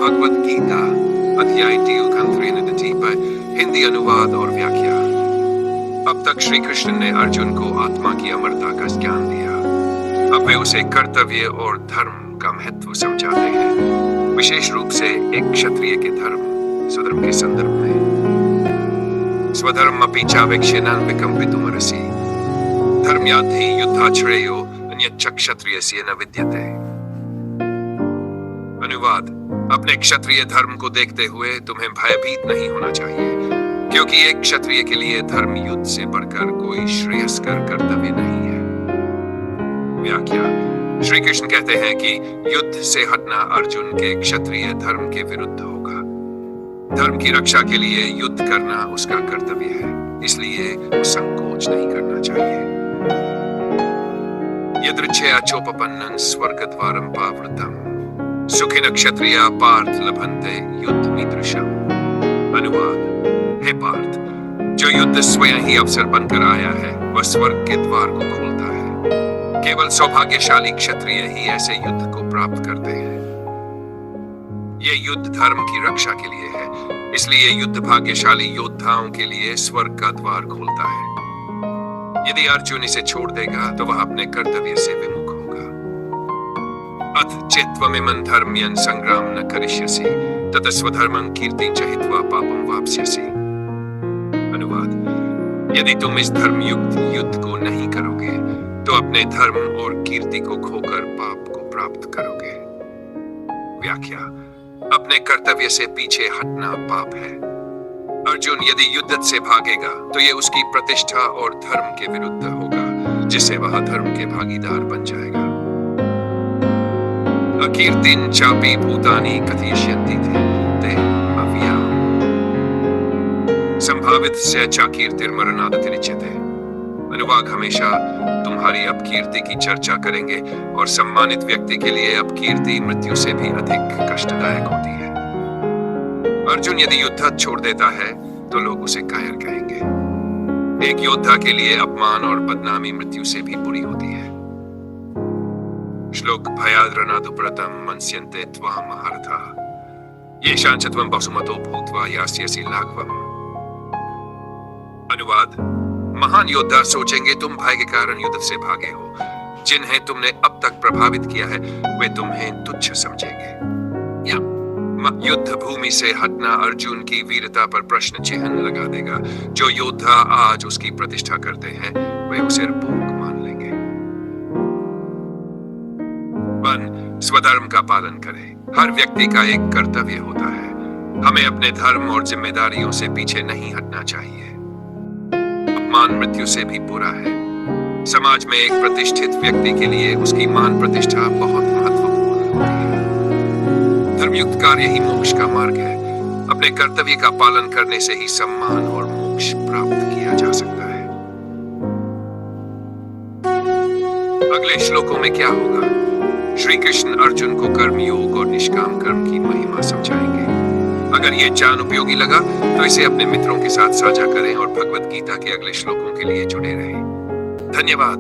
भगवत गीता अध्याय टीकांतरेणति पर हिंदी अनुवाद और व्याख्या। अब तक श्री कृष्ण ने अर्जुन को आत्मा की अमरता का ज्ञान दिया। अब वे उसे कर्तव्य और धर्म का महत्व समझाते हैं, विशेष रूप से एक क्षत्रिय के धर्म स्वधर्म के संदर्भ में। स्वधर्म अपि चावेक्ष्यनान् विकम्पितुमर्हसि धर्म्याद्धि युद्धाश्रेयो अन्यच्च क्षत्रियस्य न विद्यते। अनुवाद: अपने क्षत्रिय धर्म को देखते हुए तुम्हें भयभीत नहीं होना चाहिए, क्योंकि एक क्षत्रिय के लिए धर्म युद्ध से बढ़कर कोई श्रेयस्कर कर्तव्य नहीं है। व्याख्या: श्री कृष्ण कहते हैं कि युद्ध से हटना अर्जुन के क्षत्रिय धर्म के विरुद्ध होगा। धर्म की रक्षा के लिए युद्ध करना उसका कर्तव्य है, इसलिए वो संकोच नहीं करना चाहिए। यदृच्छया चोपपन्नं स्वर्गद्वारं पावृतम् सुखिन क्षत्रिया पार्थ लभन्ते युद्धमीदृशम्। अनुवाद: हे पार्थ, जो युद्ध स्वयं ही अवसर बनकर आया है वह स्वर्ग के द्वार को खोलता है। केवल सौभाग्यशाली क्षत्रिय ही ऐसे युद्ध को प्राप्त करते हैं। ये युद्ध धर्म की रक्षा के लिए है, इसलिए युद्ध भाग्यशाली योद्धाओं के लिए स्वर्ग का द्वार खोलता है। यदि अर्जुन इसे छोड़ देगा तो वह अपने कर्तव्य से विमुख होगा। अथ चेत्त्वमिमं धर्म्यं संग्राम न करिष्यसि ततः स्वधर्मं कीर्तिं च हित्वा पापं वाप्स्यसि। अनुवाद: यदि तुम इस धर्मयुक्त युद्ध को नहीं करोगे तो अपने धर्म और कीर्ति को खोकर पाप को प्राप्त करोगे। व्याख्या: अपने कर्तव्य से पीछे हटना पाप है। अर्जुन यदि युद्ध से भागेगा तो ये उसकी प्रतिष्ठा और धर्म के विरुद्ध होगा, जिससे वह धर्म के भागीदार बन जाएगा। अकीर्तिं चापि भूतानि कथयिष्यन्ति ते अव्याम् संभावितस्य चाकीर्तिर्मरणादतिरिच्यते। अनुवाद: हमेशा तुम्हारी अपकीर्ति की चर्चा करेंगे और सम्मानित व्यक्ति के लिए अपकीर्ति मृत्यु से भी अधिक कष्टदायक होती है। अर्जुन यदि युद्ध छोड़ देता है तो लोग उसे कायर कहेंगे। एक योद्धा के लिए अपमान और बदनामी मृत्यु से भी बुरी होती है। श्लोक: भयाद्रनादुप्रतं मन्स्यन्ते त्वां महारथाः येषां च त्वं वसुमतो भूत्वा यास्यसि लाघवम्। अनुवाद: महान योद्धा सोचेंगे तुम भय के कारण युद्ध से भागे हो। जिन्हें तुमने अब तक प्रभावित किया है वे तुम्हें तुच्छ समझेंगे। या युद्ध भूमि से हटना अर्जुन की वीरता पर प्रश्न चिन्ह लगा देगा। जो योद्धा आज उसकी प्रतिष्ठा करते हैं वे उसे भूख मान लेंगे। स्वधर्म का पालन करें। हर व्यक्ति का एक कर्तव्य होता है। हमें अपने धर्म और जिम्मेदारियों से पीछे नहीं हटना चाहिए। मान मृत्यु से भी बुरा है। समाज में एक प्रतिष्ठित व्यक्ति के लिए उसकी मान प्रतिष्ठा बहुत महत्वपूर्ण होती है। धर्मयुक्त कार्य ही मोक्ष का मार्ग है। अपने कर्तव्य का पालन करने से ही सम्मान और मोक्ष प्राप्त किया जा सकता है। अगले श्लोकों में क्या होगा? श्री कृष्ण अर्जुन को कर्मयोग और निष्काम कर्म की महिमा समझाएंगे। अगर ये ज्ञान उपयोगी लगा तो इसे अपने मित्रों के साथ साझा करें और भगवत गीता के अगले श्लोकों के लिए जुड़े रहें। धन्यवाद।